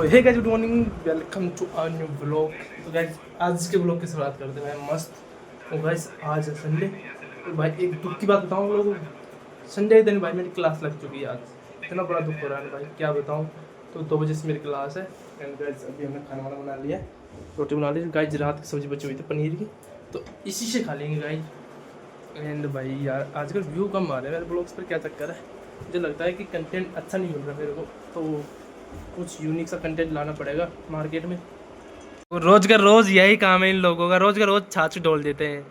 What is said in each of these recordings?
Hey guys, good morning, welcome to our new blog. तो guys आज के blog की शुरुआत करते हैं भाई मस्त। तो गाइस आज है संडे। तो भाई एक दुख की बात बताऊँ लोगों को, संडे के दिन भाई मेरी क्लास लग चुकी है। आज इतना बड़ा दुख हो रहा है भाई, क्या बताऊँ। तो 2 बजे से मेरी क्लास है। एंड गाइस अभी हमने खाना वाना बना लिया है, रोटी बना ली गाइस। रात की सब्जी बची हुई थी पनीर की, तो इसी से खा लेंगे गाइस। एंड भाई यार आजकल व्यू कम आ रहे हैं मेरे ब्लॉग्स पर, क्या चक्कर है। मुझे लगता है कि कंटेंट अच्छा नहीं मिल रहा मेरे को, तो कुछ यूनिक सा कंटेंट लाना पड़ेगा मार्केट में। रोज का रोज यही काम है इन लोगों का, रोज का रोज छाछ डोल देते हैं।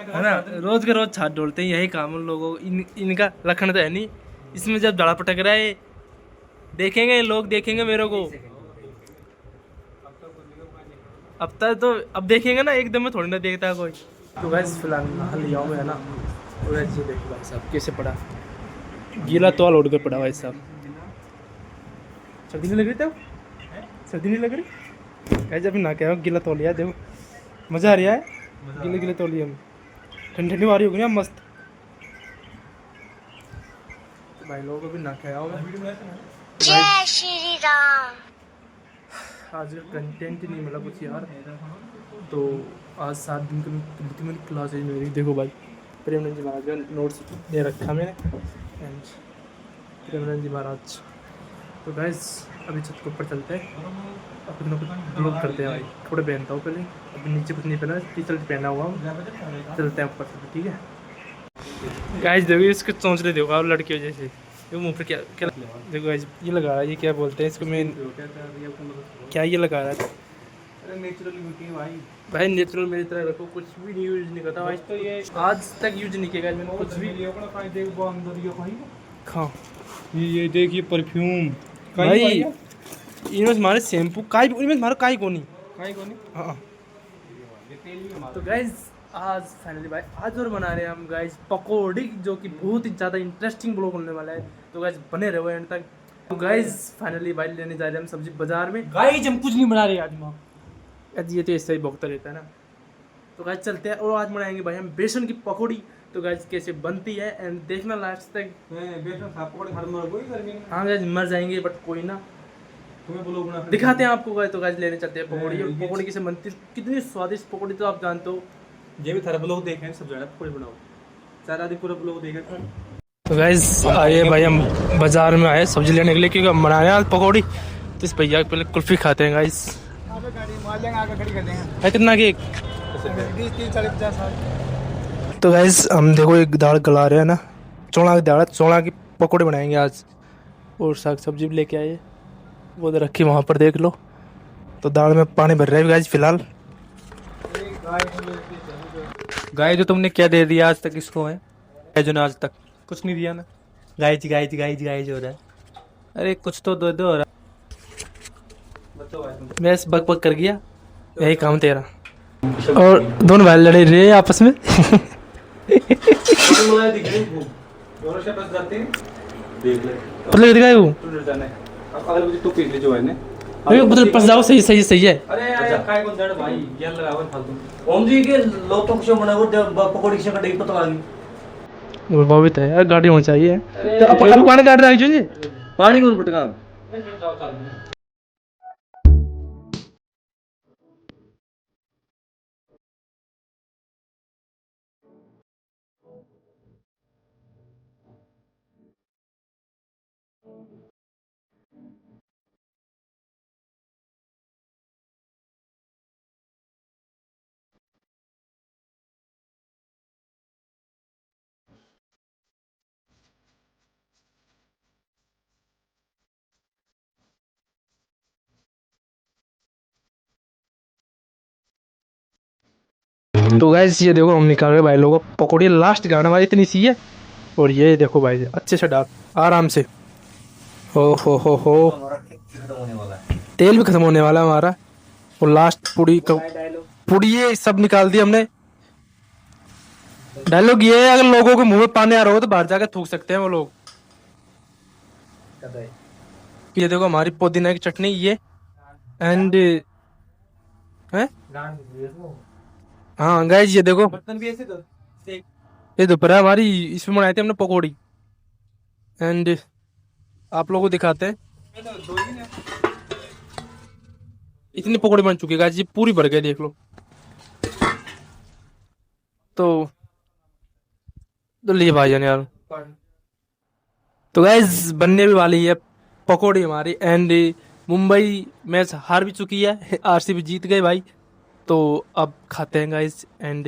है ना, रोज का रोज छाछ डोलते हैं, यही काम उन लोगों को। इनका लखन तो है नहीं इसमें। जब दड़ा पटक रहा है देखेंगे लोग, देखेंगे मेरे को। अब तक तो अब देखेंगे ना, एकदम में थोड़ी ना देखता है कोई। तो गाइस फिलहाल नहा लिया हूँ मैं ना। और ये देखो भाई साहब कैसे पड़ा, गीला तौल उड़ के पड़ा भाई साहब। सर्दी नहीं लग रही था, सर्दी नहीं लग रही गाइस। अभी ना क्या गीला तौलिया, देखो मज़ा आ रहा है। गीले गीले तौलिए में ठंडी ठंडी वारी होगी ना मस्त। तो भाई लोगों को भी ना क्या हो। जय श्री राम। आज का कंटेंट ही नहीं मिला कुछ यार। तो आज 7 दिन की मेरी क्लास है मेरी। देखो भाई प्रेमनंद जी महाराज का नोट्स दे रखा मैंने। एंड प्रेमनंद जी महाराज। तो गाइस अभी छत के ऊपर चलते हैं, अपने कुछ ब्लॉग करते हैं भाई। थोड़े पहनता हूँ पहले, अभी नीचे कुछ नहीं पहना, टी शर्ट पहना हुआ हूँ। चलते हैं ऊपर से, ठीक है गाइस। देखो इसको चौंचले देखो आप लड़कियों जैसे, ये मुँह पे क्या क्या देखो गाइस, ये लगा रहा है, ये क्या बोलते हैं इसको, मैं क्या ये लगा रहा है। नेचुरल ब्यूटी भाई नेचुरल मेरी तरह रखो, कुछ भी नहीं यूज नहीं करता भाई। तो ये आज तक यूज नहीं किया मैंने कुछ भी। हाँ ये देखिए परफ्यूम भाई, इनमें हमारे शैम्पू काई, इनमें हमारा काई को नहीं। हाँ तो गाइज आज फाइनली भाई आज और बना रहे हैं हम गाइज पकौड़ी, जो कि बहुत ही ज़्यादा इंटरेस्टिंग ब्लॉग होने वाला है। तो गाइज बने रहो एंड तक। तो गाइज फाइनली भाई लेने जा रहे हैं हम सब्जी बाजार में। गाइस हम कुछ नहीं बना रहे आज माँ। ये तो ऐसा ही भोगता रहता है ना। तो गाइज चलते हैं और आज बनाएंगे भाई हम बेसन की पकौड़ी। तो गाइज कैसे बनती है एंड देखना लास्ट तक। हाँ गाइज मर जाएंगे बट कोई ना, दिखाते हैं आपको गाइज। तो गाइज लेने चलते हैं पकौड़ी। और पकौड़ी कैसे बनती है, कितनी स्वादिष्ट पकौड़ी तो आप जानते हो। ये भी थारा ब्लॉग देखें, सब जगह पकौड़ी बनाओ, सारा दिन पूरा ब्लॉग देखें। तो गाइज आइए भाई, हम बाजार में आए सब्जी लेने के लिए, क्योंकि हम बनाए आज पकौड़ी। तो इस भैया पहले कुल्फी खाते हैं गाइज। कितना की? तो गाइज हम देखो एक दाल गला रहे हैं ना, चौड़ा की दाल, चौड़ा की पकौड़े बनाएंगे आज। और साग सब्जी भी लेके आए, वो तो रखी वहाँ पर देख लो। तो दाल में पानी भर रहा है गाइज फिलहाल। गाय जो तुमने क्या दे दिया आज तक इसको है? गाय जो ने आज तक कुछ नहीं दिया ना। गाइज गाइज गाइज गाइज हो रहा है, अरे कुछ तो दो दो हो रहा। मैं बक बक कर गया, यही काम तेरा। और दोनों भाई लड़े रहे आपस में। मतलब दिखाए वो अरे मतलब पस जाओ, सही सही सही है। अरे यार काय को जड़ भाई ये लगावन फालतू ओम जी के लो तो कुछ बना वो पकौड़ी से कटई पता लगी। वो भी तो है यार, गाड़ी होनी चाहिए। तो अब पानी गाड़ी रख जो जी, पानी को पटका। तो गाइस ये देखो हम निकाल रहे भाई लोगों को पकौड़ी, लास्ट गाना हमारी इतनी सी है। और ये देखो भाई अच्छे से डाल आराम से। हो तेल भी खत्म होने वाला है हमारा। और लास्ट पूड़ी पूड़ी ये सब निकाल दी हमने। डायलॉग ये है, अगर लोगों के मुंह में पानी आ रहा हो तो बाहर जाकर थूक सकते हैं वो लोग। ये देखो हमारी पुदीना की चटनी ये एंड है। हाँ गाइस ये देखो बर्तन भी ऐसे तो ये दोपहर हमारी इसमें बनाई थी हमने पकौड़ी। एंड आप लोगों को दिखाते हैं। इतनी पकौड़े बन चुकी है गाइस, ये पूरी भर गई देख लो। तो लिए भाईजान यार, तो गाइस बनने भी वाली है पकौड़ी हमारी। एंड मुंबई मैच हार भी चुकी है, आरसीबी जीत गए भाई। तो अब खाते हैं गाइस एंड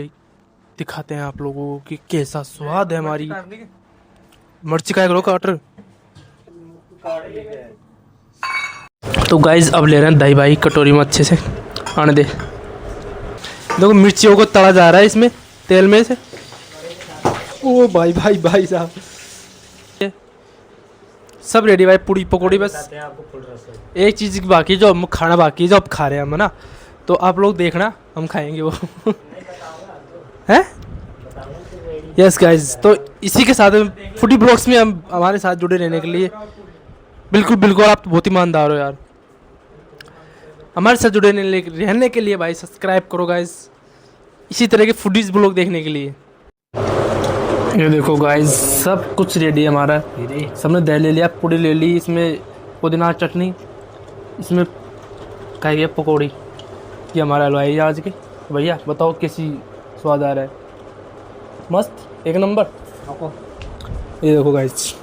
दिखाते हैं आप लोगों को कि कैसा स्वाद है हमारी। मिर्ची का करो काट। तो गाइस अब ले रहे हैं दही भाई कटोरी में अच्छे से आने दे। देखो मिर्चियों को तला जा रहा है इसमें तेल में से। ओ भाई भाई भाई साहब सब रेडी भाई, पूरी पकौड़ी बस एक चीज बाकी जो हम खाना बाकी है, जो अब खा रहे हैं हम ना। तो आप लोग देखना हम खाएंगे वो हैं। यस गाइस, तो इसी के साथ फूडी ब्लॉग्स में हम हमारे साथ जुड़े रहने के लिए बिल्कुल बिल्कुल आप बहुत ईमानदार हो यार। हमारे साथ जुड़े रहने के लिए भाई सब्सक्राइब करो गाइस, इसी तरह के फूडीज ब्लॉग देखने के लिए। ये देखो गाइस सब कुछ रेडी है हमारा। सबने दही ले लिया, पूड़ी ले ली, इसमें पुदीना चटनी, इसमें खाइए पकौड़ी। ये हमारा हलवाई है आज के। भैया बताओ कैसी स्वाद आ रहा है? मस्त एक नंबर। ये देखो गाइस,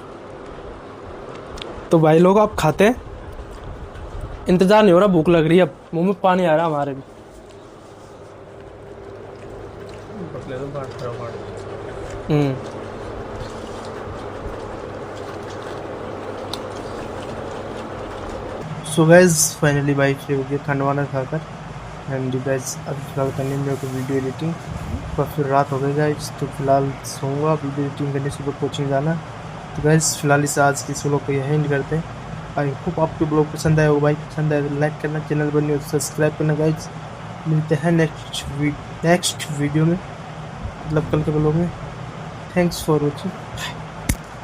तो भाई लोग आप खाते हैं, इंतज़ार नहीं हो रहा, भूख लग रही है, अब मुंह में पानी आ रहा है हमारे भी। सो गाइस फाइनली भाई फ्री हो गया खाना वाना खाकर। एंड गाइस अब फिलहाल करने मेरे को वीडियो एडिटिंग, पर फिर रात हो गई गाइस, तो फिलहाल सोऊंगा, वीडियो एडिटिंग करने सुबह कोचिंग जाना। तो गाइस फिलहाल इस आज की सोलो को यही एंड करते हैं। आई होप आपको ब्लॉग पसंद आया हो भाई, पसंद आया तो लाइक करना, चैनल पर न्यू सब्सक्राइब करना गाइस। मिलते हैं नेक्स्ट वीडियो में, मतलब कल के ब्लॉग में। Thanks for watching.